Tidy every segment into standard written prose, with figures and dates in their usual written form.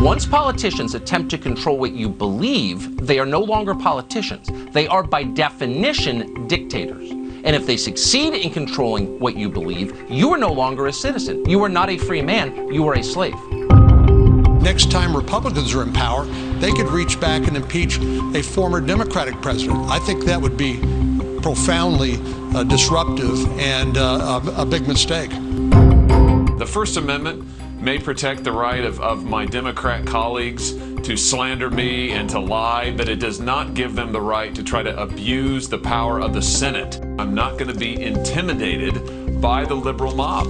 Once politicians attempt to control what you believe, they are no longer politicians. They are, by definition, dictators. And if they succeed in controlling what you believe, you are no longer a citizen. You are not a free man. You are a slave. Next time Republicans are in power, they could reach back and impeach a former Democratic president. I think that would be profoundly disruptive and a big mistake. The First Amendment may protect the right of my Democrat colleagues to slander me and to lie, but it does not give them the right to try to abuse the power of the Senate. I'm not going to be intimidated by the liberal mob.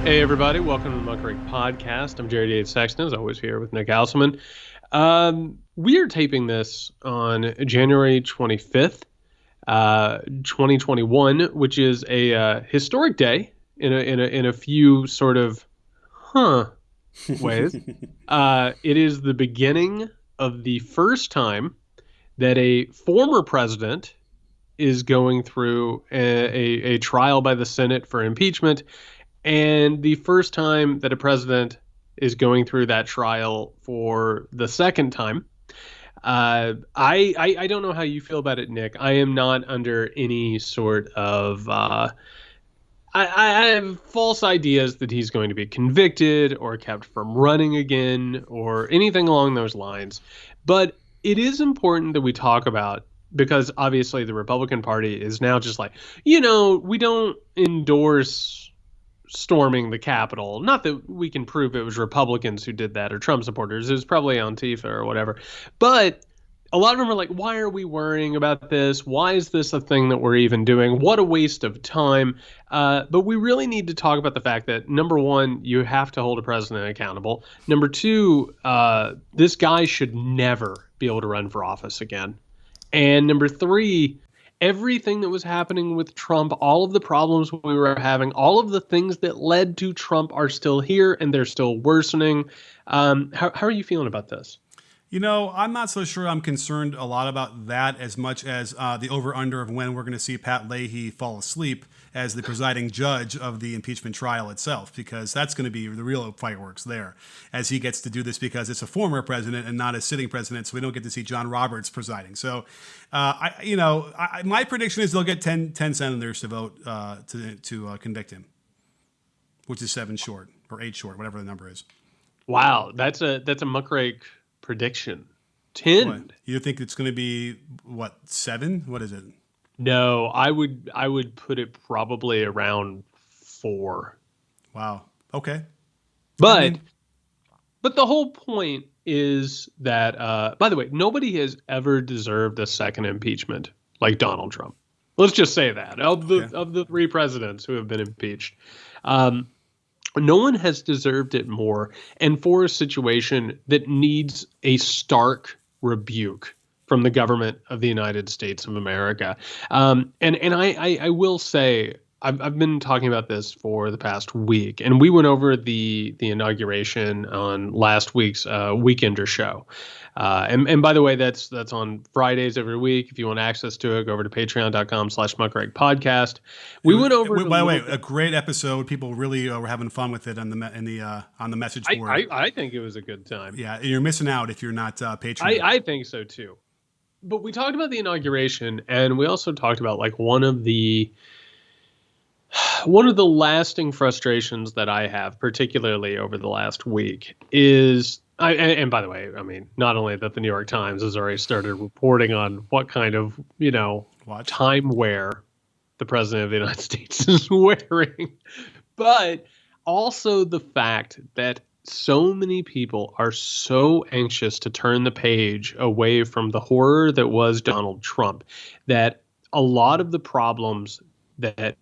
Hey everybody, welcome to the Muckrake Podcast. I'm Yates Sexton, as always here with Nick Hauselman. We are taping this on January 25th, 2021, which is a historic day in a few sort of ways. It is the beginning of the first time that a former president is going through a trial by the Senate for impeachment, and the first time that a president is going through that trial for the second time. I don't know how you feel about it, Nick. I am not under any sort of I have false ideas that he's going to be convicted or kept from running again or anything along those lines. But it is important that we talk about, because obviously the Republican Party is now just like, we don't endorse storming the Capitol. Not that we can prove it was Republicans who did that or Trump supporters. It was probably Antifa or whatever. But a lot of them are like, why are we worrying about this? Why is this a thing that we're even doing? What a waste of time. But we really need to talk about the fact that, number one, you have to hold a president accountable. Number two, this guy should never be able to run for office again. And number three, everything that was happening with Trump, all of the problems we were having, all of the things that led to Trump are still here and they're still worsening. How are you feeling about this? I'm not so sure I'm concerned a lot about that as much as the over-under of when we're going to see Pat Leahy fall asleep as the presiding judge of the impeachment trial itself, because that's going to be the real fireworks there, as he gets to do this because it's a former president and not a sitting president, so we don't get to see John Roberts presiding. So, my prediction is they'll get 10 senators to vote to convict him, which is 7 short or 8 short, whatever the number is. Wow, that's a muckrake prediction. 10. What? You think it's going to be 7? What is it? No, I would put it probably around 4. Wow. Okay. But the whole point is that by the way, nobody has ever deserved a second impeachment like Donald Trump. Let's just say that of the 3 presidents who have been impeached. No one has deserved it more, and for a situation that needs a stark rebuke from the government of the United States of America. And I will say, I've been talking about this for the past week, and we went over the inauguration on last week's Weekender show. And by the way, that's on Fridays every week. If you want access to it, go over to patreon.com/Muckrake Podcast. We went over. By the way, a great episode. People really were having fun with it on the message board. I think it was a good time. Yeah, you're missing out if you're not Patreon. I think so too. But we talked about the inauguration, and we also talked about like one of the lasting frustrations that I have, particularly over the last week, is. And by the way, I mean, not only that the New York Times has already started reporting on what kind of, time wear the president of the United States is wearing, but also the fact that so many people are so anxious to turn the page away from the horror that was Donald Trump, that a lot of the problems that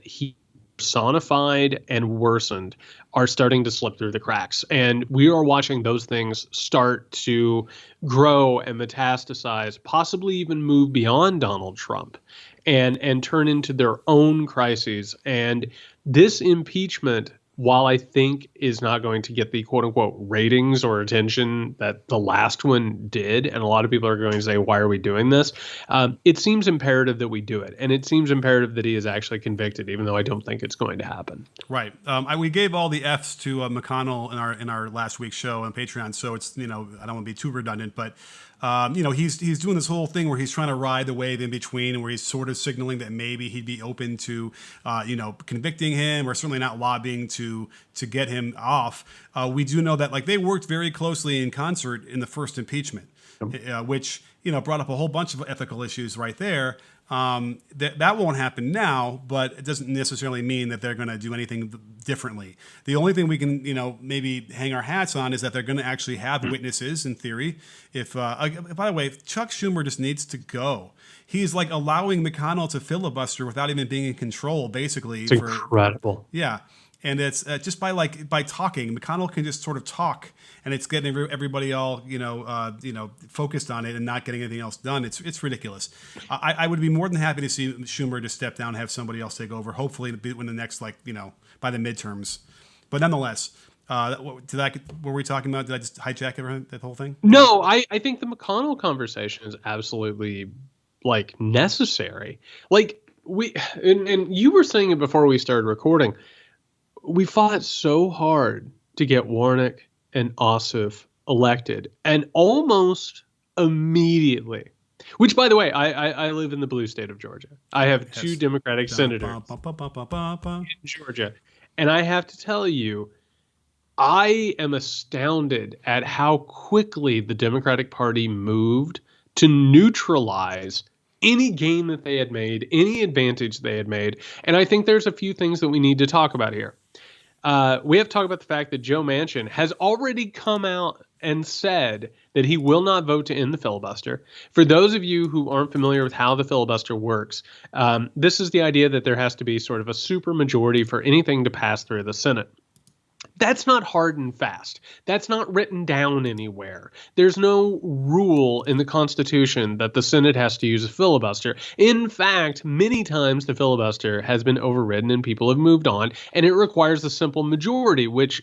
he personified and worsened are starting to slip through the cracks. And we are watching those things start to grow and metastasize, possibly even move beyond Donald Trump and turn into their own crises. And this impeachment while I think is not going to get the quote unquote ratings or attention that the last one did, and a lot of people are going to say, why are we doing this? It seems imperative that we do it. And it seems imperative that he is actually convicted, even though I don't think it's going to happen. Right. We gave all the F's to McConnell in our last week's show on Patreon. So it's, I don't want to be too redundant, but he's doing this whole thing where he's trying to ride the wave in between, and where he's sort of signaling that maybe he'd be open to, convicting him, or certainly not lobbying to get him off. We do know that they worked very closely in concert in the first impeachment, which brought up a whole bunch of ethical issues right there. That won't happen now, but it doesn't necessarily mean that they're going to do anything differently. The only thing we can, maybe hang our hats on is that they're going to actually have witnesses in theory. If, by the way, Chuck Schumer just needs to go. He's allowing McConnell to filibuster without even being in control, basically. It's incredible. Yeah. And it's just by talking. McConnell can just sort of talk, and it's getting everybody all focused on it and not getting anything else done. It's ridiculous. I would be more than happy to see Schumer just step down and have somebody else take over. Hopefully, in the next by the midterms. But nonetheless, what were we talking about? Did I just hijack that whole thing? No, I think the McConnell conversation is absolutely necessary. And you were saying it before we started recording. We fought so hard to get Warnock and Ossoff elected, and almost immediately, which, by the way, I live in the blue state of Georgia. I have two Democratic senators in Georgia. And I have to tell you, I am astounded at how quickly the Democratic Party moved to neutralize any gain that they had made, any advantage they had made. And I think there's a few things that we need to talk about here. We have to talk about the fact that Joe Manchin has already come out and said that he will not vote to end the filibuster. For those of you who aren't familiar with how the filibuster works, this is the idea that there has to be sort of a supermajority for anything to pass through the Senate. That's not hard and fast. That's not written down anywhere. There's no rule in the Constitution that the Senate has to use a filibuster. In fact, many times the filibuster has been overridden and people have moved on, and it requires a simple majority, which,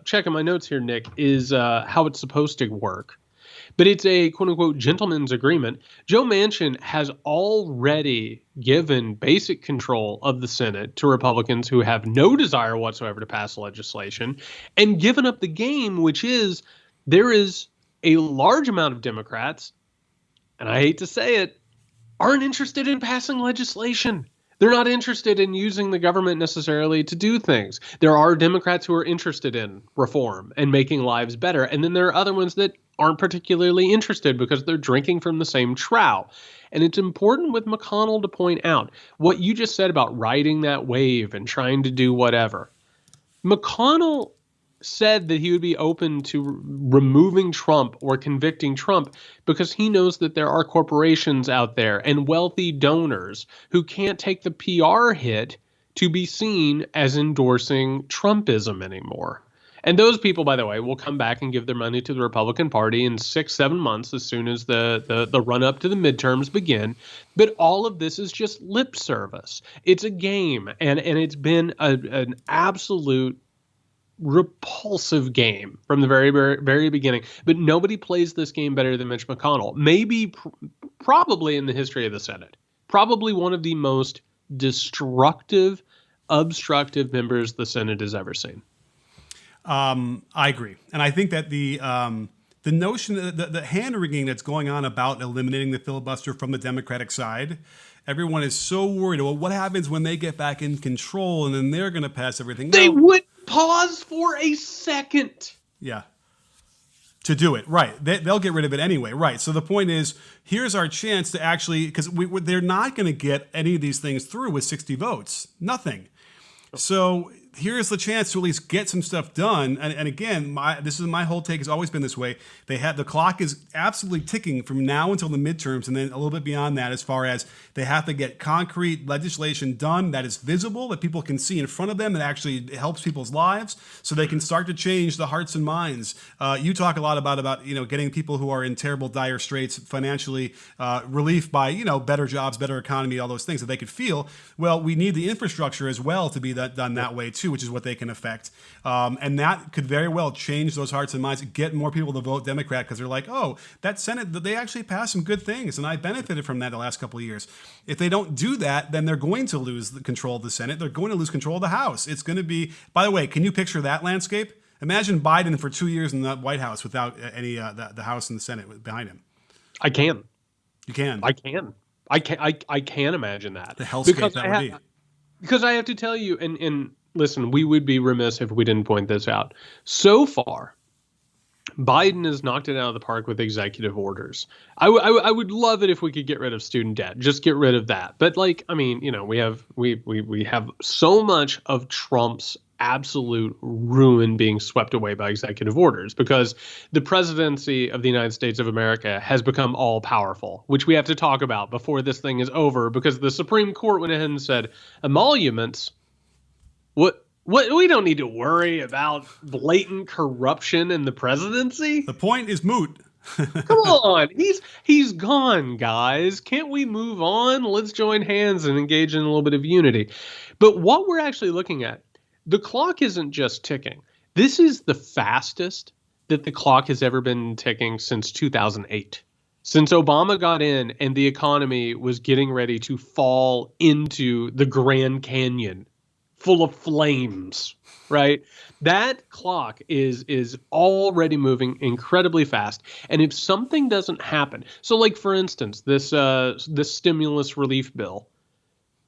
checking my notes here, Nick, is how it's supposed to work. But it's a quote-unquote gentleman's agreement. Joe Manchin has already given basic control of the Senate to Republicans who have no desire whatsoever to pass legislation, and given up the game, which is there is a large amount of Democrats, and I hate to say it, aren't interested in passing legislation. They're not interested in using the government necessarily to do things. There are Democrats who are interested in reform and making lives better. And then there are other ones that aren't particularly interested because they're drinking from the same trough. And it's important with McConnell to point out what you just said about riding that wave and trying to do whatever. McConnell said that he would be open to removing Trump or convicting Trump because he knows that there are corporations out there and wealthy donors who can't take the PR hit to be seen as endorsing Trumpism anymore. And those people, by the way, will come back and give their money to the Republican Party in 6-7 months as soon as the run up to the midterms begin. But all of this is just lip service. It's a game, and it's been an absolute repulsive game from the very, very, very beginning. But nobody plays this game better than Mitch McConnell. Maybe, probably in the history of the Senate. Probably one of the most destructive, obstructive members the Senate has ever seen. I agree. And I think that the notion, the hand-wringing that's going on about eliminating the filibuster from the Democratic side, everyone is so worried. Well, what happens when they get back in control and then they're going to pass everything? They would pause for a second. Yeah. To do it. Right. They'll get rid of it anyway. Right. So the point is, here's our chance to actually, because they're not going to get any of these things through with 60 votes. Nothing. So here's the chance to at least get some stuff done. And again, this is my whole take has always been this way. The clock is absolutely ticking from now until the midterms, and then a little bit beyond that, as far as they have to get concrete legislation done that is visible, that people can see in front of them, that actually helps people's lives, so they can start to change the hearts and minds. You talk a lot about getting people who are in terrible, dire straits financially relief by better jobs, better economy, all those things that they could feel. Well, we need the infrastructure as well to be done that way too. too, which is what they can affect. And that could very well change those hearts and minds, get more people to vote Democrat because they're like, oh, that Senate, they actually passed some good things, and I benefited from that the last couple of years. If they don't do that, then they're going to lose the control of the Senate. They're going to lose control of the House. It's going to be, by the way, can you picture that landscape? Imagine Biden for 2 years in the White House without any the House and the Senate behind him. I can. You can. I can. I can imagine that. The hellscape that would be. Because I have to tell you, and listen, we would be remiss if we didn't point this out. So far, Biden has knocked it out of the park with executive orders. I would love it if we could get rid of student debt. Just get rid of that. But like, I mean, we have so much of Trump's absolute ruin being swept away by executive orders because the presidency of the United States of America has become all powerful, which we have to talk about before this thing is over because the Supreme Court went ahead and said emoluments. What we don't need to worry about blatant corruption in the presidency. The point is moot. Come on, he's gone, guys. Can't we move on? Let's join hands and engage in a little bit of unity. But what we're actually looking at, the clock isn't just ticking. This is the fastest that the clock has ever been ticking since 2008. Since Obama got in and the economy was getting ready to fall into the Grand Canyon full of flames, right? That clock is already moving incredibly fast. And if something doesn't happen, so like for instance, this stimulus relief bill,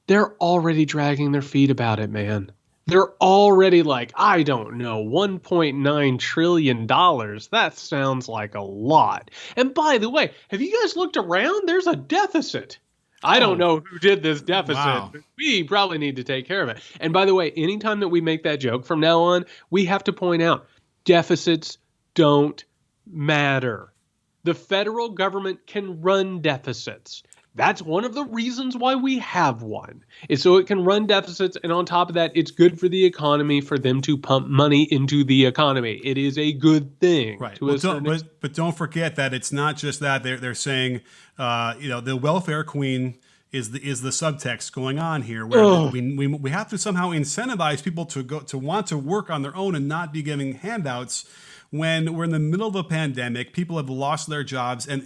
they're already dragging their feet about it, man. They're already like, I don't know, $1.9 trillion. That sounds like a lot. And by the way, have you guys looked around? There's a deficit. I don't know who did this deficit, but we probably need to take care of it. And by the way, anytime that we make that joke from now on, we have to point out deficits don't matter. The federal government can run deficits. That's one of the reasons why we have one, is so it can run deficits. And on top of that, it's good for the economy for them to pump money into the economy. It is a good thing. Right. But don't forget that it's not just that. They're saying, the welfare queen is the subtext going on here, where we have to somehow incentivize people to want to work on their own and not be giving handouts. When we're in the middle of a pandemic, people have lost their jobs. And,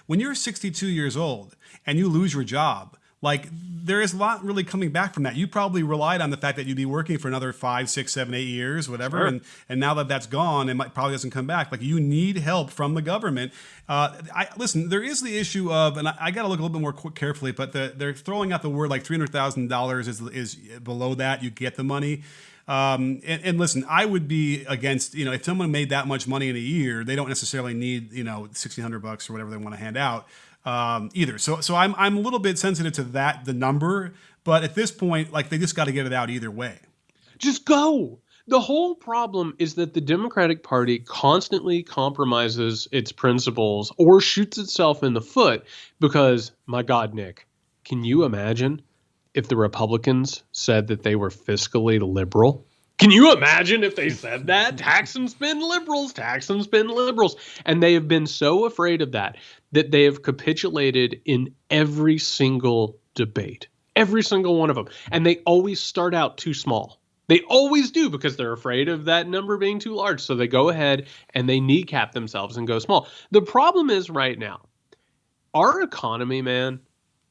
when you're 62 years old and you lose your job, like there is a lot really coming back from that. You probably relied on the fact that you'd be working for another 5, 6, 7, 8 years, whatever. Sure. And now that that's gone, it probably doesn't come back. Like you need help from the government. Listen, there is the issue of, and I got to look a little bit more carefully, but they're throwing out the word like $300,000 is below that. You get the money. And listen, I would be against, if someone made that much money in a year, they don't necessarily need, $1,600 or whatever they want to hand out, either. So I'm a little bit sensitive to the number, but at this point, like they just got to get it out either way. Just go. The whole problem is that the Democratic Party constantly compromises its principles or shoots itself in the foot because, my God, Nick, can you imagine if the Republicans said that they were fiscally liberal? Can you imagine if they said that? Tax and spend liberals, tax and spend liberals. And they have been so afraid of that they have capitulated in every single debate, every single one of them. And they always start out too small. They always do because they're afraid of that number being too large. So they go ahead and they kneecap themselves and go small. The problem is right now, our economy, man,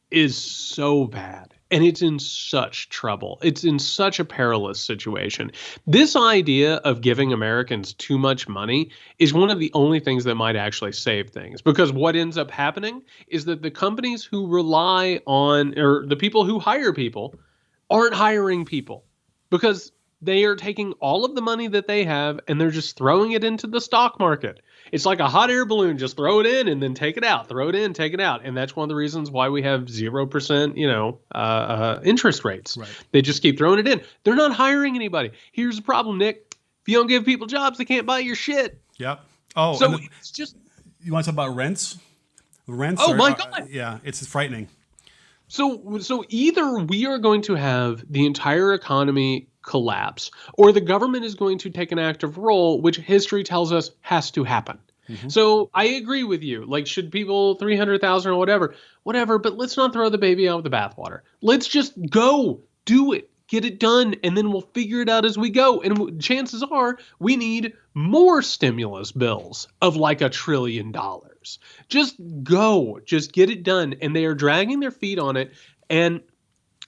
is so bad. And it's in such trouble. It's in such a perilous situation. This idea of giving Americans too much money is one of the only things that might actually save things. Because what ends up happening is that the companies who rely on, or the people who hire people, aren't hiring people. Because they are taking all of the money that they have and they're just throwing it into the stock market. It's like a hot air balloon. Just throw it in and then take it out. Throw it in, take it out. And that's one of the reasons why we have 0%, interest rates. Right. They just keep throwing it in. They're not hiring anybody. Here's the problem, Nick. If you don't give people jobs, they can't buy your shit. Yep. Oh, so it's just. You want to talk about rents? Rents? Oh, my God. Yeah, it's frightening. So either we are going to have the entire economy collapse, or the government is going to take an active role, which history tells us has to happen. Mm-hmm. So I agree with you. Like, should people 300,000 or whatever, but let's not throw the baby out with the bathwater. Let's just go do it. get it done, and then we'll figure it out as we go. And chances are we need more stimulus bills of like $1 trillion. Just go, just get it done. And they are dragging their feet on it. And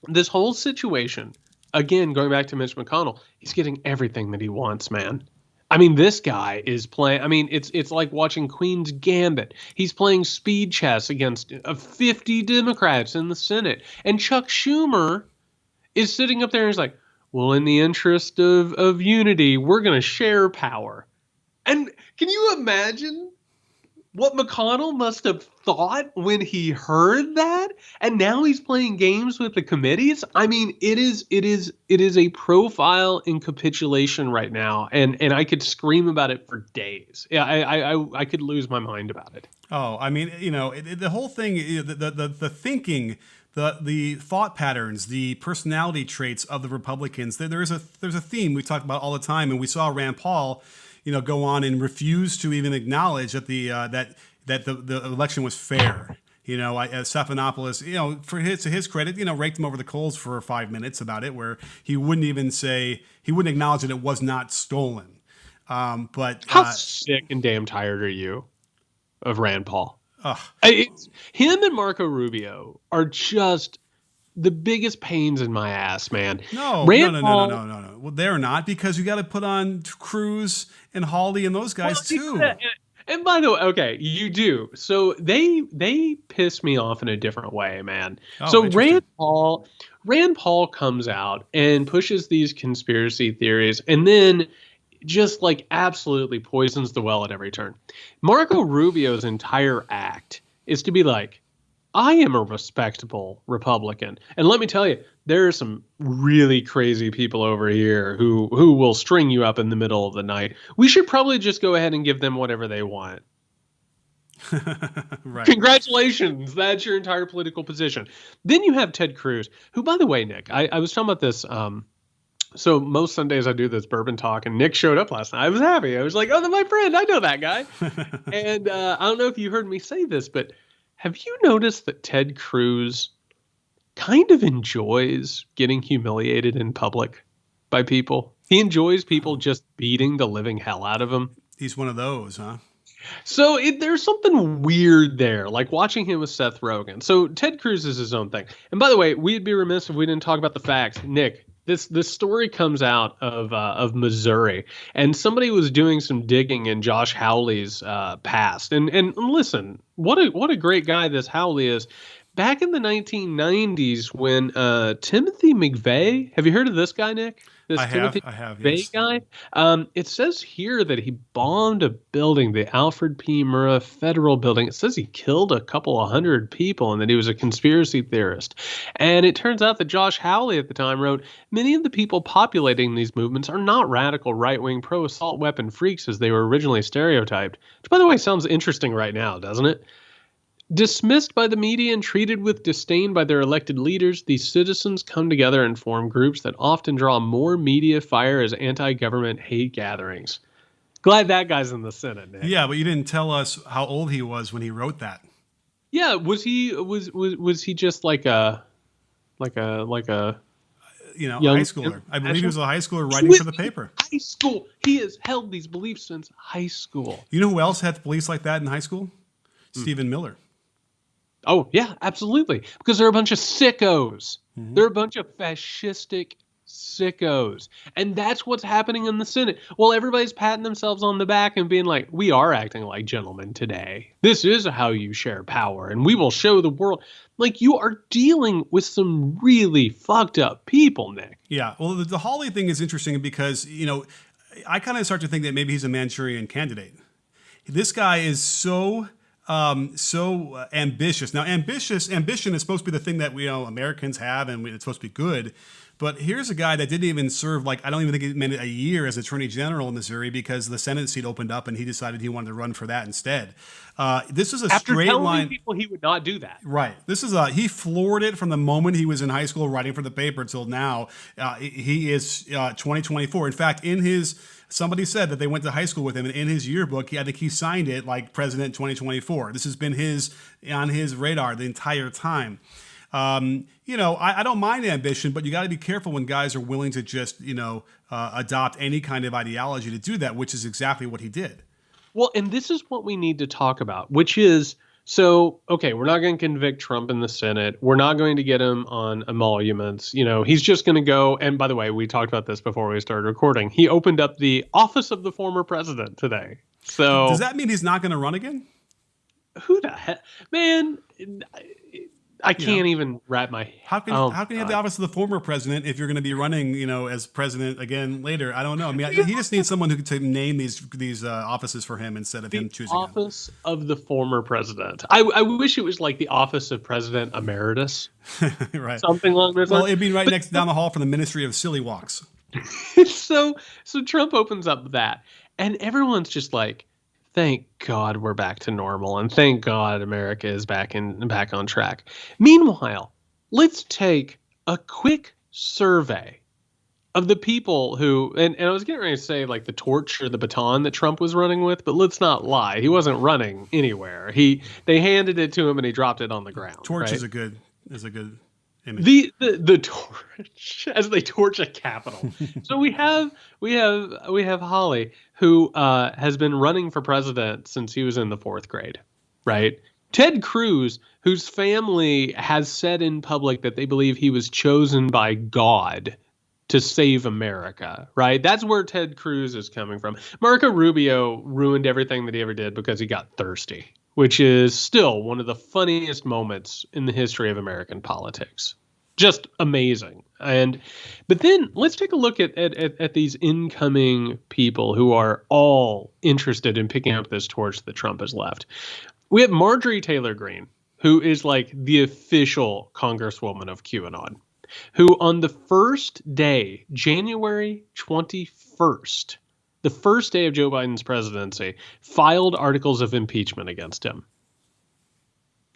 this whole situation, again, going back to Mitch McConnell, he's getting everything that he wants, man. I mean, this guy is playing. I mean, it's like watching Queen's Gambit. He's playing speed chess against 50 Democrats in the Senate. And Chuck Schumer is sitting up there and he's like, well, in the interest of unity, we're going to share power. And can you imagine what McConnell must have thought when he heard that? And now he's playing games with the committees. I mean, it is a profile in capitulation right now, and I could scream about it for days. Yeah, I could lose my mind about it. Oh, I mean, the whole thing, the thinking, the thought patterns, the personality traits of the Republicans. There's a theme we talk about all the time, and we saw Rand Paul, go on and refuse to even acknowledge that the election was fair. Stephanopoulos, to his credit, raked him over the coals for 5 minutes about it, where he wouldn't acknowledge that it was not stolen. But how sick and damn tired are you of Rand Paul? It's him and Marco Rubio are just the biggest pains in my ass, man. No. Well, they're not, because you got to put on Cruz and Hawley and those guys too. And by the way, okay, you do. So they piss me off in a different way, man. So Rand Paul comes out and pushes these conspiracy theories, and then just like absolutely poisons the well at every turn. Marco Rubio's entire act is to be like, I am a respectable Republican. And let me tell you, there are some really crazy people over here who will string you up in the middle of the night. We should probably just go ahead and give them whatever they want. Right. Congratulations. That's your entire political position. Then you have Ted Cruz, who, by the way, Nick, I was talking about this. So most Sundays I do this bourbon talk, and Nick showed up last night. I was happy. I was like, oh, that's my friend. I know that guy. And I don't know if you heard me say this, but have you noticed that Ted Cruz kind of enjoys getting humiliated in public by people? He enjoys people just beating the living hell out of him. He's one of those, huh? So there's something weird there, like watching him with Seth Rogen. So Ted Cruz is his own thing. And by the way, we'd be remiss if we didn't talk about the facts. Nick, this story comes out of Missouri, and somebody was doing some digging in Josh Hawley's past. And listen, what a great guy this Hawley is. Back in the 1990s, when Timothy McVeigh, have you heard of this guy, Nick? I have. Yes. Guy. It says here that he bombed a building, the Alfred P. Murrah Federal Building. It says he killed a couple of hundred people and that he was a conspiracy theorist. And it turns out that Josh Hawley at the time wrote, many of the people populating these movements are not radical right-wing pro-assault weapon freaks as they were originally stereotyped. Which, by the way, sounds interesting right now, doesn't it? Dismissed by the media and treated with disdain by their elected leaders, these citizens come together and form groups that often draw more media fire as anti-government hate gatherings. Glad that guy's in the Senate, Nick. Yeah, but you didn't tell us how old he was when he wrote that. Yeah, was he just like a high schooler? I believe he was a high schooler writing for the paper. High school. He has held these beliefs since high school. You know who else had beliefs like that in high school? Stephen Miller. Oh, yeah, absolutely. Because they're a bunch of sickos. Mm-hmm. They're a bunch of fascistic sickos. And that's what's happening in the Senate. Well, everybody's patting themselves on the back and being like, we are acting like gentlemen today. This is how you share power. And we will show the world. Like, you are dealing with some really fucked up people, Nick. Yeah. Well, the Hawley thing is interesting because, I kind of start to think that maybe he's a Manchurian candidate. This guy is so ambitious. Now, ambition is supposed to be the thing that we Americans have, and it's supposed to be good. But here's a guy that didn't even serve, I don't even think it meant a year as Attorney General in Missouri because the Senate seat opened up and he decided he wanted to run for that instead. This is a After straight telling line. People he would not do that. Right. He floored it from the moment he was in high school writing for the paper until now. He is 2024. In fact, somebody said that they went to high school with him, and in his yearbook, he signed it like President 2024. This has been on his radar the entire time. I don't mind ambition, but you got to be careful when guys are willing to just, adopt any kind of ideology to do that, which is exactly what he did. Well, and this is what we need to talk about, which is, okay, we're not going to convict Trump in the Senate. We're not going to get him on emoluments. He's just going to go. And by the way, we talked about this before we started recording. He opened up the office of the former president today. So does that mean he's not going to run again? Who the heck, man? I can't even wrap my. How can you have the office of the former president if you're going to be running, as president again later? I don't know. I mean, he just needs someone who can name these offices for him instead of him choosing office of the former president. I wish it was like the office of President Emeritus, right? Something along those lines. Well, it'd be right next down the hall from the Ministry of Silly Walks. So Trump opens up that, and everyone's just like, thank God we're back to normal, and thank God America is back on track. Meanwhile, let's take a quick survey of the people who, and I was getting ready to say like the torch or the baton that Trump was running with, but let's not lie, he wasn't running anywhere. They handed it to him and he dropped it on the ground. Torch right? is a good image. The torch, as they torch a Capitol. So we have Holly, who has been running for president since he was in the 4th grade, right? Ted Cruz, whose family has said in public that they believe he was chosen by God to save America, right? That's where Ted Cruz is coming from. Marco Rubio ruined everything that he ever did because he got thirsty, which is still one of the funniest moments in the history of American politics. Just amazing. But then let's take a look at these incoming people who are all interested in picking up this torch that Trump has left. We have Marjorie Taylor Greene, who is like the official congresswoman of QAnon, who on the first day, January 21st, the first day of Joe Biden's presidency, filed articles of impeachment against him.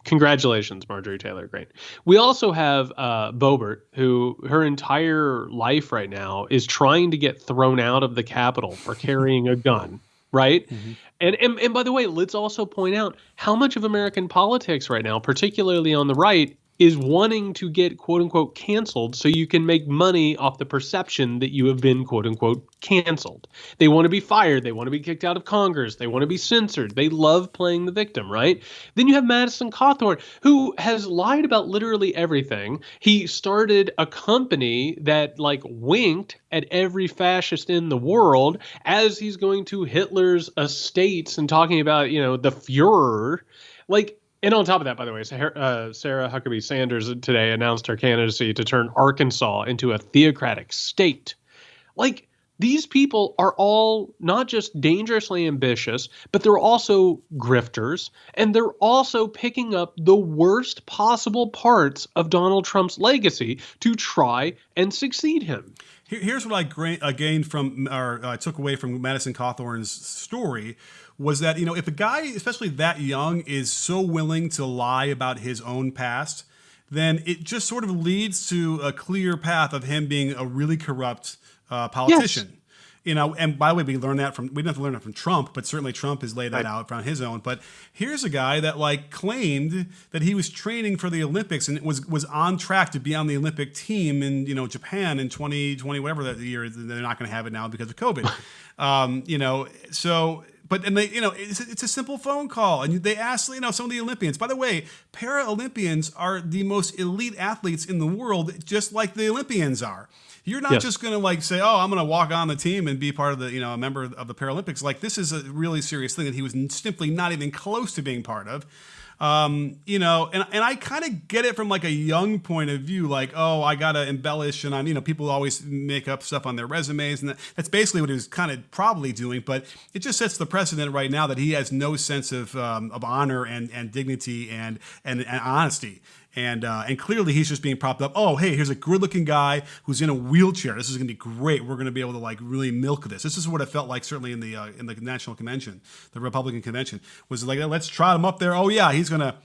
Congratulations, Marjorie Taylor Greene. We also have Boebert, who her entire life right now is trying to get thrown out of the Capitol for carrying a gun, right? Mm-hmm. And by the way, let's also point out how much of American politics right now, particularly on the right, is wanting to get quote unquote canceled so you can make money off the perception that you have been quote unquote canceled. They want to be fired. They want to be kicked out of Congress. They want to be censored. They love playing the victim, right? Then you have Madison Cawthorn, who has lied about literally everything. He started a company that like winked at every fascist in the world as he's going to Hitler's estates and talking about, the Fuhrer. And on top of that, by the way, Sarah Huckabee Sanders today announced her candidacy to turn Arkansas into a theocratic state. These people are all not just dangerously ambitious, but they're also grifters, and they're also picking up the worst possible parts of Donald Trump's legacy to try and succeed him. Here's what I gained from, or I took away from Madison Cawthorn's story, was that, if a guy, especially that young, is so willing to lie about his own past, then it just sort of leads to a clear path of him being a really corrupt politician. Yes. And by the way, we didn't have to learn it from Trump, but certainly Trump has laid that out on his own. But here's a guy that claimed that he was training for the Olympics and was on track to be on the Olympic team in Japan in 2020, whatever that year. They're not going to have it now because of COVID. But it's a simple phone call, and they asked some of the Olympians. By the way, Paralympians are the most elite athletes in the world, just like the Olympians are. You're not just going to say, oh, I'm going to walk on the team and be part of the, a member of the Paralympics. This is a really serious thing that he was simply not even close to being part of. And I kind of get it from a young point of view, oh, I got to embellish, and people always make up stuff on their resumes, and that's basically what he was kind of probably doing. But it just sets the precedent right now that he has no sense of honor and dignity and honesty. And clearly he's just being propped up. Oh, hey, here's a good-looking guy who's in a wheelchair. This is going to be great. We're going to be able to really milk this. This is what it felt like certainly in the national convention, the Republican convention, was let's trot him up there. Oh yeah, he's gonna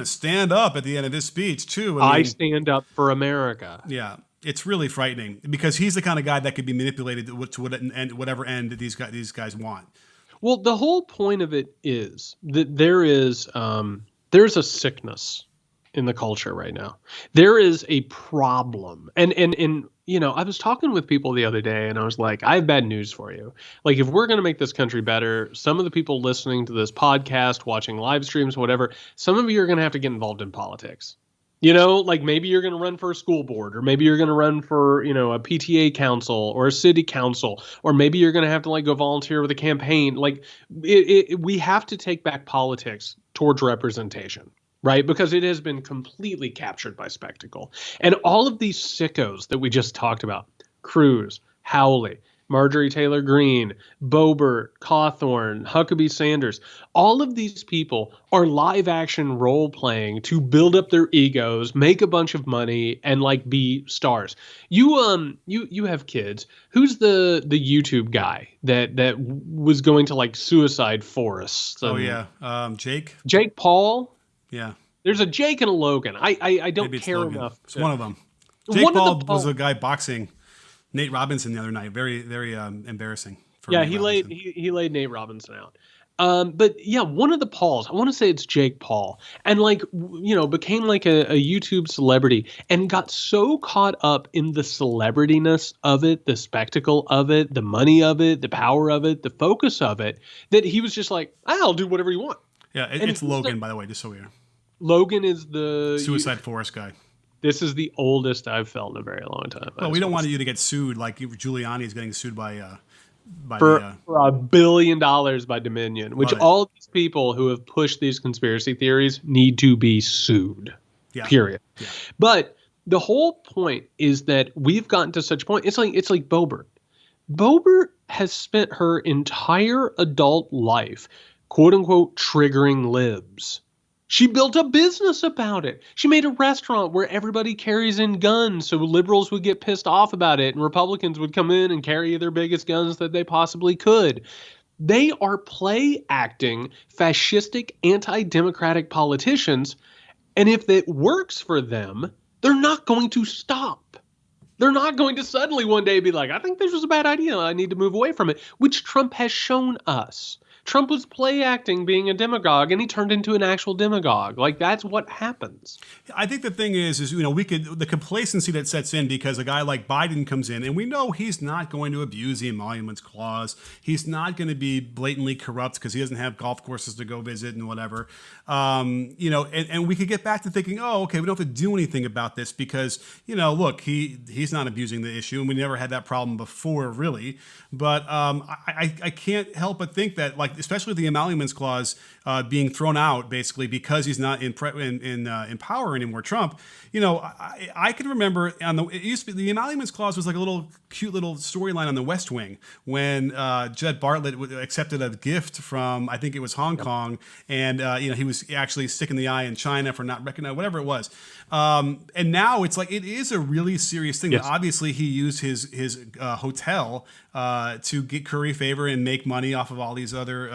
stand up at the end of this speech too. I stand up for America. Yeah. It's really frightening because he's the kind of guy that could be manipulated to whatever end these guys want. Well, the whole point of it is that there's a sickness in the culture right now. There is a problem. And I was talking with people the other day and I was like, I have bad news for you. Like, if we're going to make this country better, some of the people listening to this podcast, watching live streams, whatever, some of you are going to have to get involved in politics. Like maybe you're going to run for a school board, or maybe you're going to run for, a PTA council or a city council, or maybe you're going to have to like go volunteer with a campaign. Like we have to take back politics towards representation, right? Because it has been completely captured by spectacle. And all of these sickos that we just talked about, Cruz, Howley, Marjorie Taylor Greene, Boebert, Cawthorn, Huckabee Sanders, all of these people are live action role playing to build up their egos, make a bunch of money, and like be stars. You have kids. Who's the YouTube guy that was going to like suicide forests? Jake Paul. Yeah. There's a Jake and a Logan. I don't care enough. It's one of them. Jake Paul was a guy boxing Nate Robinson the other night. Very, very embarrassing. He laid Nate Robinson out. But yeah, one of the Pauls, I want to say it's Jake Paul, and like, became like a YouTube celebrity and got so caught up in the celebrityness of it, the spectacle of it, the money of it, the power of it, the focus of it, that he was just like, I'll do whatever you want. Yeah, it's Logan, by the way, just so we are. Logan is the Suicide Forest guy. This is the oldest I've felt in a very long time. Well, we don't want you to get sued like Giuliani is getting sued by for $1 billion by Dominion, which all these people who have pushed these conspiracy theories need to be sued. Yeah. Period. Yeah. But the whole point is that we've gotten to such a point. It's like Boebert. Boebert has spent her entire adult life, quote unquote, triggering libs. She built a business about it. She made a restaurant where everybody carries in guns so liberals would get pissed off about it and Republicans would come in and carry their biggest guns that they possibly could. They are play acting fascistic, anti-democratic politicians. And if it works for them, they're not going to stop. They're not going to suddenly one day be like, I think this was a bad idea. I need to move away from it, which Trump has shown us. Trump was play acting being a demagogue, and he turned into an actual demagogue. Like, that's what happens. I think the thing is the complacency that sets in because a guy like Biden comes in, and we know he's not going to abuse the emoluments clause. He's not going to be blatantly corrupt because he doesn't have golf courses to go visit and whatever. And we could get back to thinking, oh, okay, we don't have to do anything about this because, look, he's not abusing the issue, and we never had that problem before, really. But I can't help but think that, like, especially the emoluments clause being thrown out basically because he's not in power anymore, Trump. I can remember it used to be the emoluments clause was like a cute little storyline on the West Wing when Jed Bartlett accepted a gift from, I think it was Hong Kong, and he was actually sticking the eye in China for not recognizing whatever it was. And now it's like it is a really serious thing. Yes. Obviously, he used his hotel to get curry favor and make money off of all these other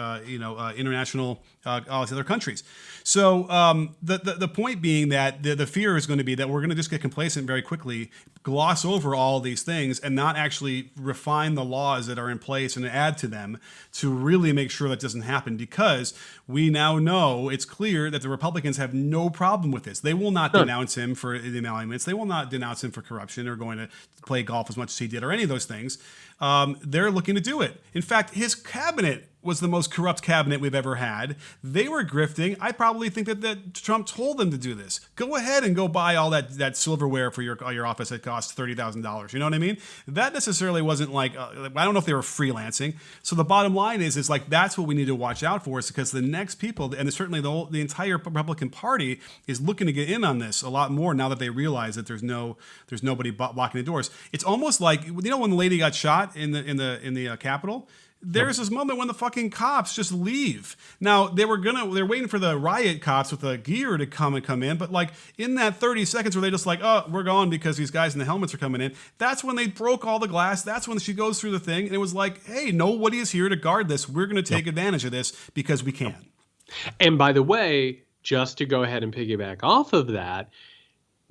international all these other countries. So the point being that the fear is going to be that we're going to just get complacent very quickly, gloss over all these things, and not actually refine the laws that are in place and add to them to really make sure that doesn't happen, because we now know it's clear that the Republicans have no problem with this. They will not denounce him for the emoluments. They will not denounce him for corruption or going to play golf as much as he did or any of those things. They're looking to do it. In fact, his cabinet was the most corrupt cabinet we've ever had. They were grifting. I probably think that Trump told them to do this. Go ahead and go buy all that silverware for your office that costs $30,000. You know what I mean? That necessarily wasn't like, I don't know if they were freelancing. So the bottom line is like, that's what we need to watch out for, is because the next people, and certainly the entire Republican Party is looking to get in on this a lot more now that they realize that there's nobody blocking the doors. It's almost like, when the lady got shot in the Capitol, there's this moment when the fucking cops just leave. Now they're waiting for the riot cops with the gear to come in, but like in that 30 seconds where they just like, oh, we're gone because these guys in the helmets are coming in, that's when they broke all the glass. That's when she goes through the thing, and it was like, hey, nobody is here to guard this. We're going to take advantage of this because we can. And by the way, just to go ahead and piggyback off of that,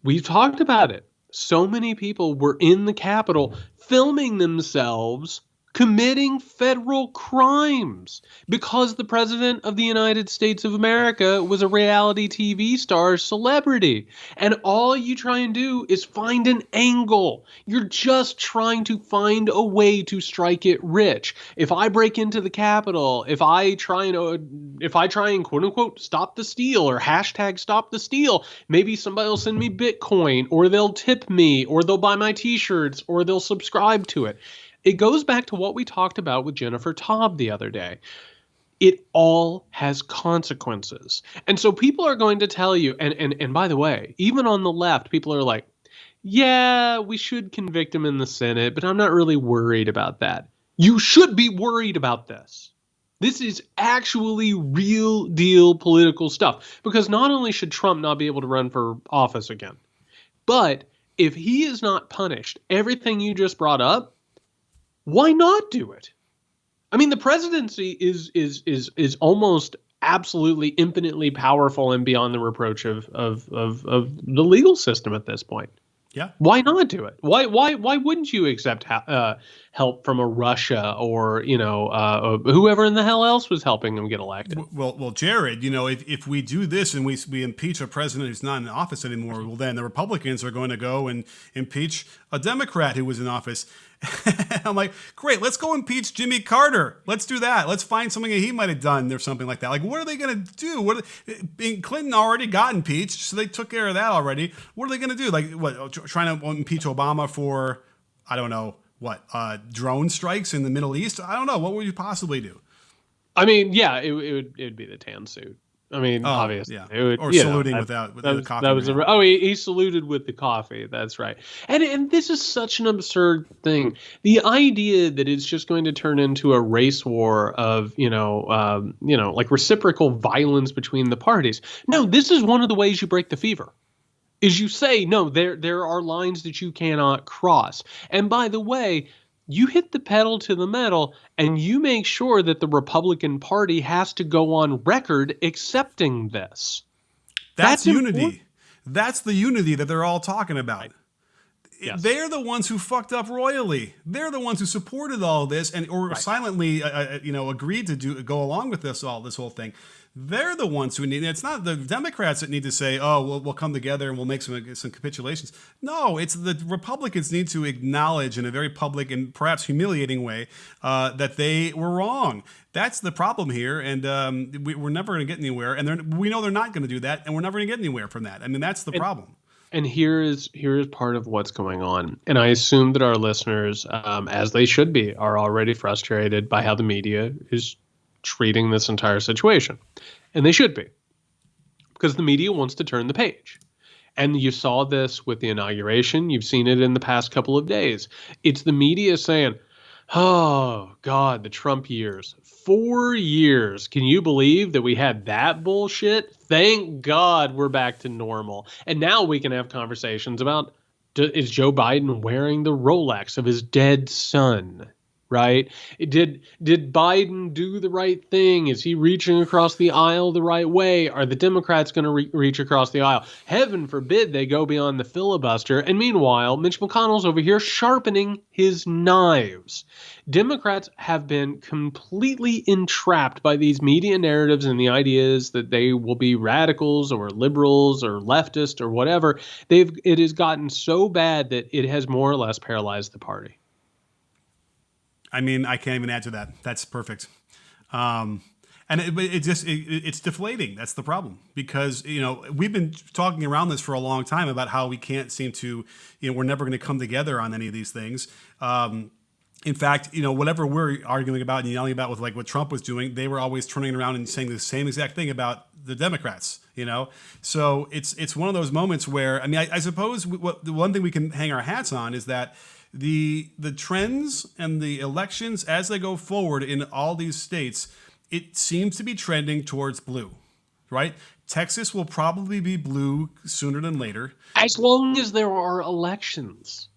we've talked about it. So many people were in the Capitol filming themselves committing federal crimes because the president of the United States of America was a reality TV star celebrity. And all you try and do is find an angle. You're just trying to find a way to strike it rich. If I break into the Capitol, if I try and quote unquote stop the steal or hashtag stop the steal, maybe somebody will send me Bitcoin, or they'll tip me, or they'll buy my t-shirts, or they'll subscribe to it. It goes back to what we talked about with Jennifer Taub the other day. It all has consequences. And so people are going to tell you, and by the way, even on the left, people are like, yeah, we should convict him in the Senate, but I'm not really worried about that. You should be worried about this. This is actually real deal political stuff, because not only should Trump not be able to run for office again, but if he is not punished, everything you just brought up, why not do it? I mean, the presidency is almost absolutely infinitely powerful and beyond the reproach of the legal system at this point. Yeah. Why not do it? Why wouldn't you accept help from a Russia or whoever in the hell else was helping them get elected? Well, Jared, if we do this and we impeach a president who's not in office anymore, well, then the Republicans are going to go and impeach a Democrat who was in office. I'm like, great, let's go impeach Jimmy Carter. Let's do that. Let's find something that he might have done or something like that. Like, what are they going to do? Clinton already got impeached, so they took care of that already. What are they going to do? Like, what, trying to impeach Obama for, I don't know, what, drone strikes in the Middle East? I don't know. What would you possibly do? I mean, yeah, it would be the tan suit. I mean, obviously, yeah. It would, or saluting without the coffee. That was he saluted with the coffee. That's right. And this is such an absurd thing. The idea that it's just going to turn into a race war of like reciprocal violence between the parties. No, this is one of the ways you break the fever. Is you say no, there are lines that you cannot cross. And by the way, you hit the pedal to the metal and you make sure that the Republican Party has to go on record accepting this. That's unity. Important. That's the unity that they're all talking about. Right. Yes. They're the ones who fucked up royally. They're the ones who supported all this or silently, agreed to go along with this whole thing. They're the ones who need. It's not the Democrats that need to say, "Oh, we'll come together and we'll make some capitulations." No, it's the Republicans need to acknowledge in a very public and perhaps humiliating way that they were wrong. That's the problem here, and we're never going to get anywhere. And we know they're not going to do that, and we're never going to get anywhere from that. I mean, that's the problem. And here is part of what's going on. And I assume that our listeners, as they should be, are already frustrated by how the media is treating this entire situation. And they should be, because the media wants to turn the page. And you saw this with the inauguration. You've seen it in the past couple of days. It's the media saying, oh, God, the Trump years. 4 years. Can you believe that we had that bullshit? Thank God we're back to normal. And now we can have conversations about, is Joe Biden wearing the Rolex of his dead son? Right? Did Biden do the right thing? Is he reaching across the aisle the right way? Are the Democrats going to reach across the aisle? Heaven forbid they go beyond the filibuster. And meanwhile, Mitch McConnell's over here sharpening his knives. Democrats have been completely entrapped by these media narratives and the ideas that they will be radicals or liberals or leftist or whatever. It has gotten so bad that it has more or less paralyzed the party. I mean, I can't even add to that. That's perfect. And it's deflating. That's the problem, because, we've been talking around this for a long time about how we can't seem to, we're never going to come together on any of these things. In fact, whatever we're arguing about and yelling about with like what Trump was doing, they were always turning around and saying the same exact thing about the Democrats, So it's one of those moments where, I mean, I suppose the one thing we can hang our hats on is that the trends and the elections as they go forward in all these states, it seems to be trending towards blue, right? Texas will probably be blue sooner than later. As long as there are elections.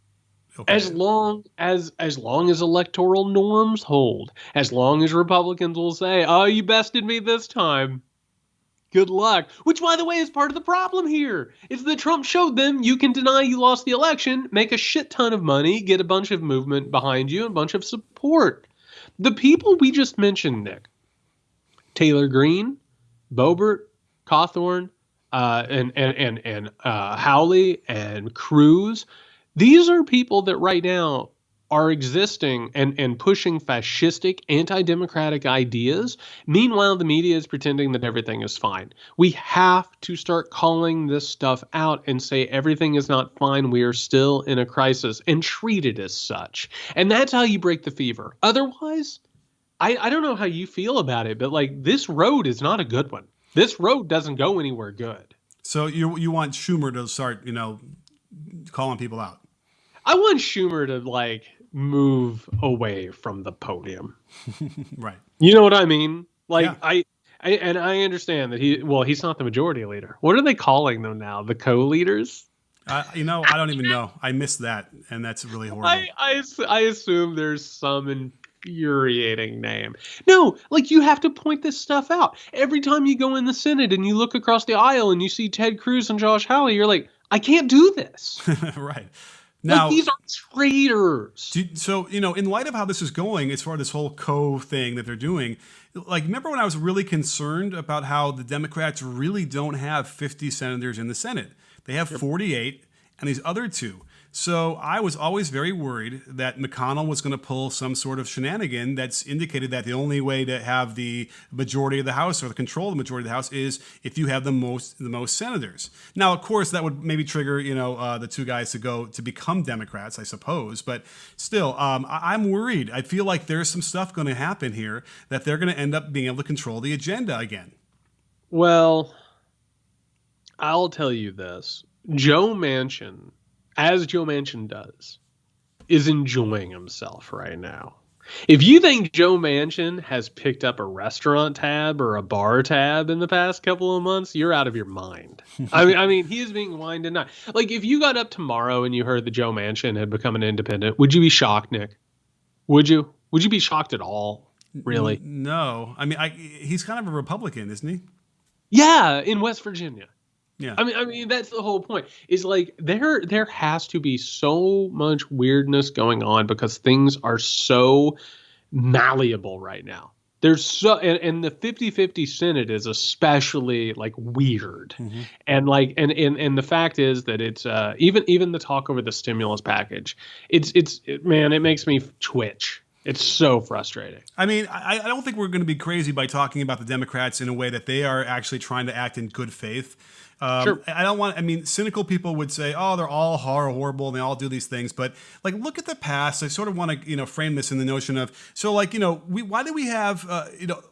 Okay. As long as electoral norms hold. As long as Republicans will say, oh, you bested me this time. Good luck. Which, by the way, is part of the problem here. Is that Trump showed them you can deny you lost the election, make a shit ton of money, get a bunch of movement behind you, and a bunch of support. The people we just mentioned, Nick, Taylor Greene, Boebert, Cawthorn, and Howley and Cruz, these are people that right now are existing and pushing fascistic, anti-democratic ideas. Meanwhile, the media is pretending that everything is fine. We have to start calling this stuff out and say everything is not fine. We are still in a crisis and treat it as such. And that's how you break the fever. Otherwise, I don't know how you feel about it, but like this road is not a good one. This road doesn't go anywhere good. So you want Schumer to start, calling people out? I want Schumer to like move away from the podium. Right. You know what I mean? Like Yeah. I understand that he's not the majority leader. What are they calling them now? The co-leaders? I don't even know. I missed that, and that's really horrible. I assume there's some infuriating name. No, like you have to point this stuff out. Every time you go in the Senate and you look across the aisle and you see Ted Cruz and Josh Hawley, you're like, I can't do this. Right. Now, like, these are traitors. So, in light of how this is going, as far as this whole thing that they're doing, like, remember when I was really concerned about how the Democrats really don't have 50 senators in the Senate? They have 48 and these other two. So I was always very worried that McConnell was going to pull some sort of shenanigan that's indicated that the only way to have the majority of the House or the control of the majority of the House is if you have the most senators. Now, of course, that would maybe trigger the two guys to become Democrats, I suppose. But still, I'm worried. I feel like there's some stuff going to happen here that they're going to end up being able to control the agenda again. Well, I'll tell you this. Joe Manchin, as Joe Manchin does, is enjoying himself right now. If you think Joe Manchin has picked up a restaurant tab or a bar tab in the past couple of months, you're out of your mind. I mean, he is being wined and dined. Like, if you got up tomorrow and you heard that Joe Manchin had become an independent, would you be shocked, Nick? Would you? Would you be shocked at all? Really? No. I mean, he's kind of a Republican, isn't he? Yeah, in West Virginia. Yeah. I mean that's the whole point. Is like there has to be so much weirdness going on because things are so malleable right now. There's so and the 50-50 Senate is especially like weird. Mm-hmm. And like and the fact is that it's even the talk over the stimulus package. It makes me twitch. It's so frustrating. I mean, I don't think we're going to be crazy by talking about the Democrats in a way that they are actually trying to act in good faith. Sure. Cynical people would say, oh, they're all horrible and they all do these things. But like, look at the past. I sort of want to, frame this in the notion of, so like, why do we have,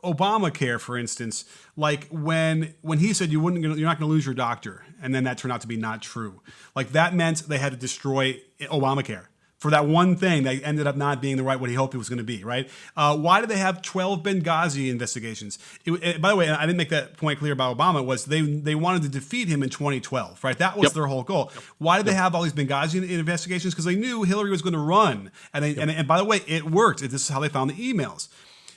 Obamacare, for instance, like when he said you're not going to lose your doctor. And then that turned out to be not true. Like that meant they had to destroy Obamacare for that one thing that ended up not being what he hoped it was going to be, right? Why did they have 12 Benghazi investigations? By the way, I didn't make that point clear about Obama, was they wanted to defeat him in 2012, right? That was their whole goal. Why did they have all these Benghazi investigations? Because they knew Hillary was going to run. And by the way, it worked. This is how they found the emails.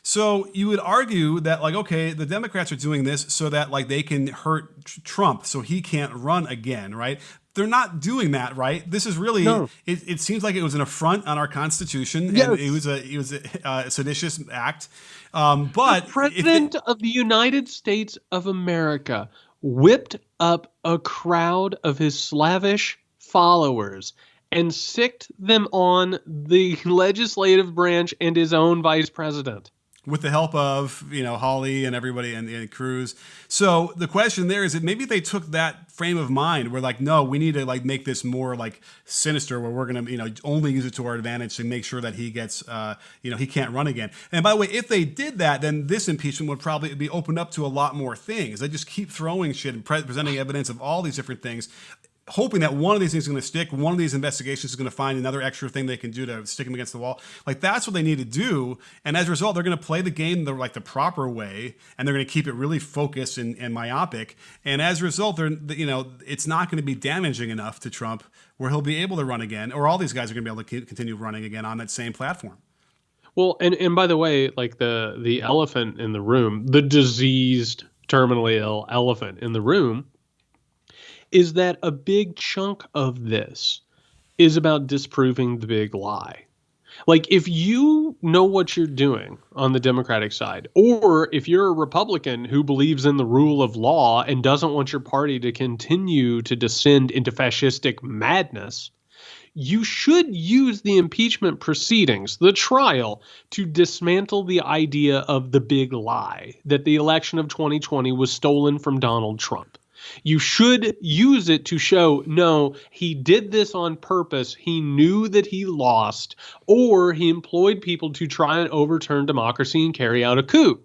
So you would argue that, like, okay, the Democrats are doing this so that, like, they can hurt Trump so he can't run again, right? They're not doing that, right? This is really, it seems like it was an affront on our Constitution. Yes. And it was a seditious act. But the President of the United States of America whipped up a crowd of his Slavish followers and sicked them on the legislative branch and his own vice president. With the help of, Hawley and everybody and Cruz. So the question there is that maybe they took that frame of mind where like, no, we need to like make this more like sinister where we're going to, only use it to our advantage to make sure that he gets, he can't run again. And by the way, if they did that, then this impeachment would probably be opened up to a lot more things. They just keep throwing shit and presenting evidence of all these different things, hoping that one of these things is going to stick, one of these investigations is going to find another extra thing they can do to stick them against the wall. Like, that's what they need to do. And as a result, they're going to play the game the proper way, and they're going to keep it really focused and myopic. And as a result, it's not going to be damaging enough to Trump where he'll be able to run again, or all these guys are going to be able to continue running again on that same platform. Well, and by the way, like the elephant in the room, the diseased terminally ill elephant in the room is that a big chunk of this is about disproving the big lie. Like, if you know what you're doing on the Democratic side, or if you're a Republican who believes in the rule of law and doesn't want your party to continue to descend into fascistic madness, you should use the impeachment proceedings, the trial, to dismantle the idea of the big lie that the election of 2020 was stolen from Donald Trump. You should use it to show, no, he did this on purpose. He knew that he lost, or he employed people to try and overturn democracy and carry out a coup.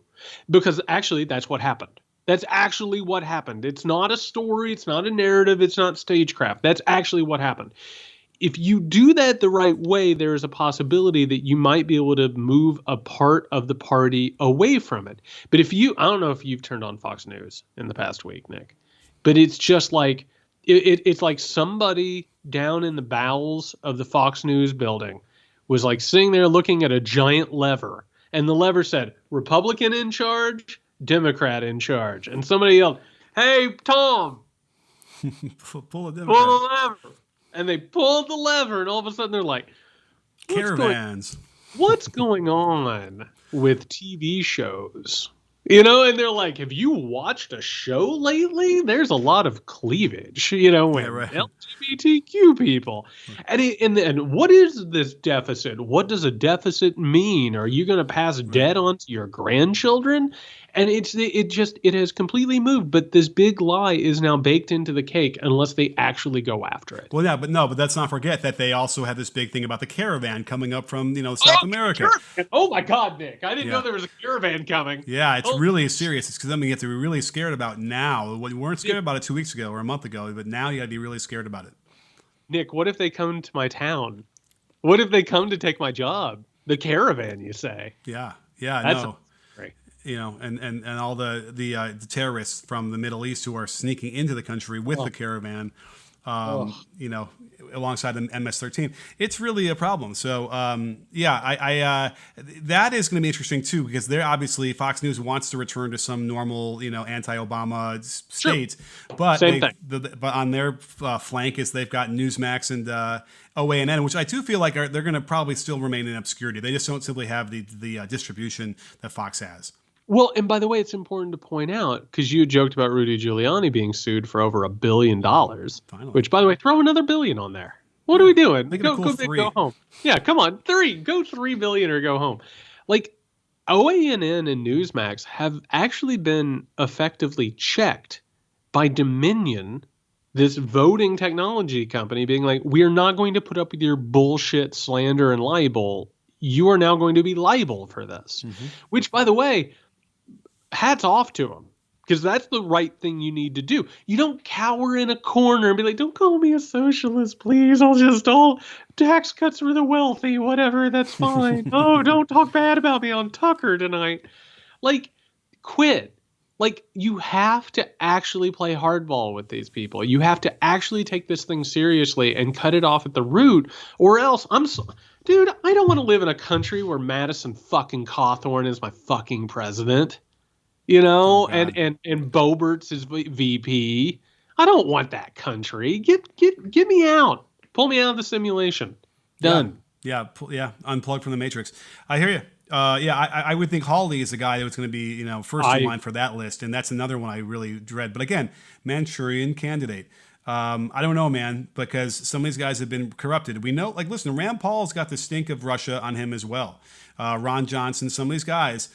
Because actually, that's what happened. That's actually what happened. It's not a story. It's not a narrative. It's not stagecraft. That's actually what happened. If you do that the right way, there is a possibility that you might be able to move a part of the party away from it. But I don't know if you've turned on Fox News in the past week, Nick. But it's just like, it's like somebody down in the bowels of the Fox News building was like sitting there looking at a giant lever. And the lever said, Republican in charge, Democrat in charge. And somebody yelled, hey, Tom, pull the lever. And they pulled the lever, and all of a sudden they're like, Caravans. What's going on with TV shows? And they're like, have you watched a show lately? There's a lot of cleavage, with LGBTQ people. And what is this deficit? What does a deficit mean? Are you going to pass debt on to your grandchildren? And it has completely moved. But this big lie is now baked into the cake unless they actually go after it. Well, yeah, but let's not forget that they also had this big thing about the caravan coming up from, South America. Oh my God, Nick. I didn't know there was a caravan coming. Yeah, it's really serious. It's something you have to be really scared about now. We weren't scared about it 2 weeks ago or a month ago, but now you got to be really scared about it. Nick, what if they come to my town? What if they come to take my job? The caravan, you say? Yeah, That's no. And all the terrorists from the Middle East who are sneaking into the country with the caravan, alongside the MS-13. It's really a problem. So, that is going to be interesting too, because they're obviously Fox News wants to return to some normal, anti-Obama state, but but on their flank is they've got Newsmax and OANN, which I do feel like they're going to probably still remain in obscurity. They just don't simply have the distribution that Fox has. Well, and by the way, it's important to point out, because you joked about Rudy Giuliani being sued for over $1 billion, which, by the way, throw another billion on there. What are we doing? Go home. Yeah, come on, go $3 billion or go home. Like, OANN and Newsmax have actually been effectively checked by Dominion, this voting technology company, being like, we are not going to put up with your bullshit, slander, and libel. You are now going to be liable for this, which, by the way, hats off to them, because that's the right thing you need to do. You don't cower in a corner and be like, don't call me a socialist, please. I'll tax cuts for the wealthy, whatever. That's fine. Oh, don't talk bad about me on Tucker tonight. Like, quit. Like, you have to actually play hardball with these people. You have to actually take this thing seriously and cut it off at the root, or else dude, I don't want to live in a country where Madison fucking Cawthorn is my fucking president, and Boeberts is VP. I don't want that country. Get me out. Pull me out of the simulation. Done. Yeah. Unplug from the Matrix. I hear you. I would think Hawley is the guy that was going to be, first in line for that list, and that's another one I really dread. But again, Manchurian Candidate. I don't know, man, because some of these guys have been corrupted. We know, listen, Rand Paul's got the stink of Russia on him as well. Ron Johnson, some of these guys.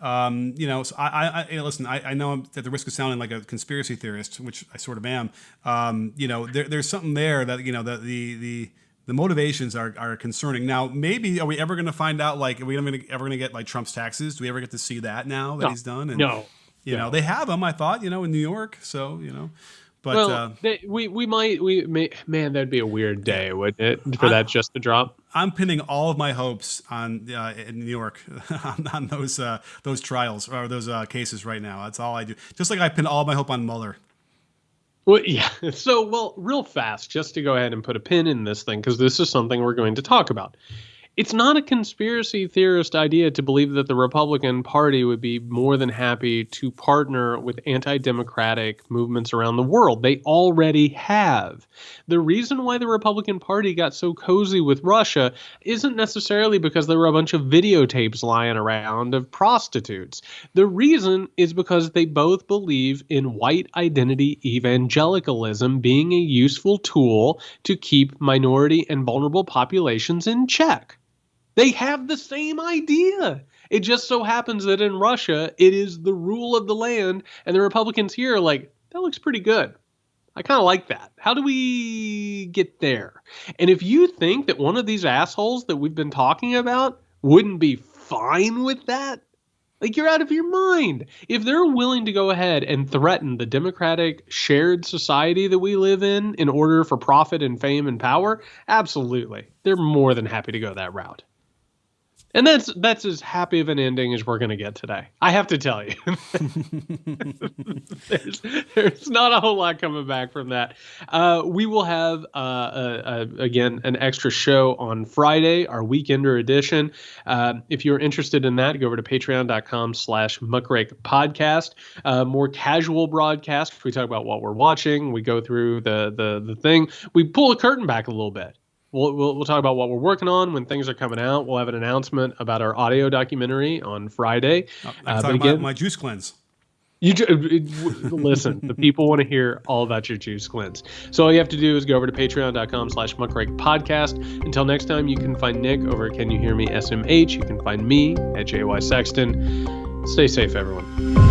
So listen, I know I'm at the risk of sounding like a conspiracy theorist, which I sort of am. There's something there that, the motivations are concerning. Now, maybe, are we ever going to find out, are we ever going to get, Trump's taxes? Do we ever get to see that now that he's done? And, no. They have them, I thought, in New York. So, But we may, man, that'd be a weird day, wouldn't it, for that just to drop? I'm pinning all of my hopes on in New York on those trials or those cases right now. That's all I do. Just like I pin all my hope on Mueller. Well, yeah. So, real fast, just to go ahead and put a pin in this thing, because this is something we're going to talk about. It's not a conspiracy theorist idea to believe that the Republican Party would be more than happy to partner with anti-democratic movements around the world. They already have. The reason why the Republican Party got so cozy with Russia isn't necessarily because there were a bunch of videotapes lying around of prostitutes. The reason is because they both believe in white identity evangelicalism being a useful tool to keep minority and vulnerable populations in check. They have the same idea. It just so happens that in Russia, it is the rule of the land, and the Republicans here are like, that looks pretty good. I kind of like that. How do we get there? And if you think that one of these assholes that we've been talking about wouldn't be fine with that, like, you're out of your mind. If they're willing to go ahead and threaten the democratic shared society that we live in order for profit and fame and power, absolutely. They're more than happy to go that route. And that's as happy of an ending as we're going to get today. I have to tell you. there's not a whole lot coming back from that. We will have, again, an extra show on Friday, our Weekender edition. If you're interested in that, go over to patreon.com/muckrake-podcast. More casual broadcast. We talk about what we're watching. We go through the thing. We pull the curtain back a little bit. We'll talk about what we're working on when things are coming out. We'll have an announcement about our audio documentary on Friday. I'm talking about my juice cleanse. Listen, the people want to hear all about your juice cleanse. So all you have to do is go over to patreon.com/muckrake-podcast. Until next time, you can find Nick over at Can You Hear Me SMH. You can find me at JY Sexton. Stay safe, everyone.